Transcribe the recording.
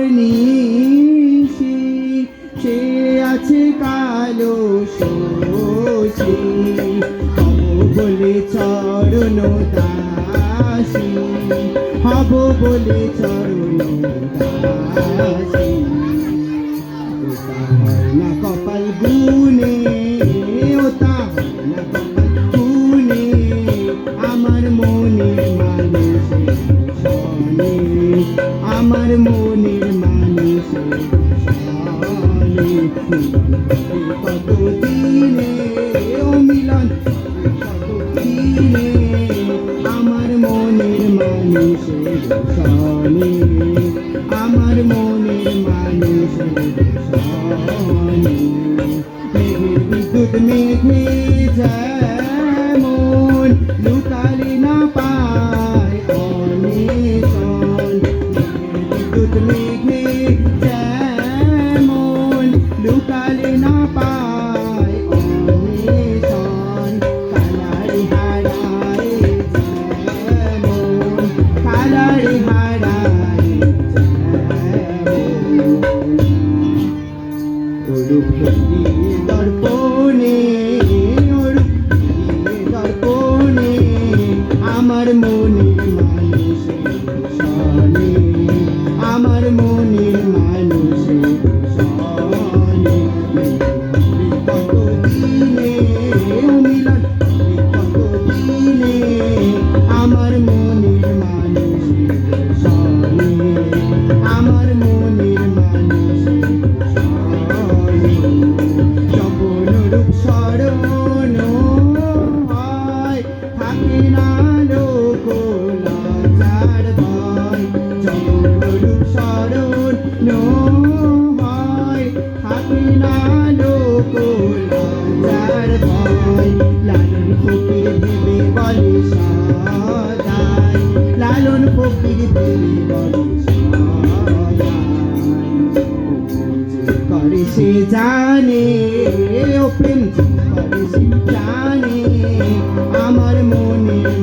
অহর্নিশি সে আছে কালো শোষী হব বলে চরণ দাসী হব বলে চরণ দাসী ওটা হয় না কপাল গুনে ওটা হয় না কপাল গুনে আমার মনের মানুষের সনে আমার মনের মানুষের সনে কত দিনে ও মিলন কত দিনে আমার মনের মানুষের সনে আমার মনের মানুষের সনে মেঘের বিদ্যুৎ মেঘে যেমন লুকালে না পায় অনেশন বিদ্যুৎ মেঘে যেমন লুকালে না পায় অনেশন কালারে হারায় যেমন কালারে হারায় ওরূপ দর্পণে দর্পণে আমার মনের মানুষের সনে আমার মনের মানুষের সনে কত দিনে মিলন কত দিনে আমার মনের মানুষের সনে আমার মনের মানুষের স্বপনরূপ স্মরণ হয় থাকে না লোক লজ্জার ভয় স্বপনরূপ স্মরণ হয় থাকে না লোক লজ্জার ভয় লালন ফকির ভেবে বলে সদাই লালন ফকির ভেবে বলে করে সে জানে ও প্রেম করে সে জানে আমার মনের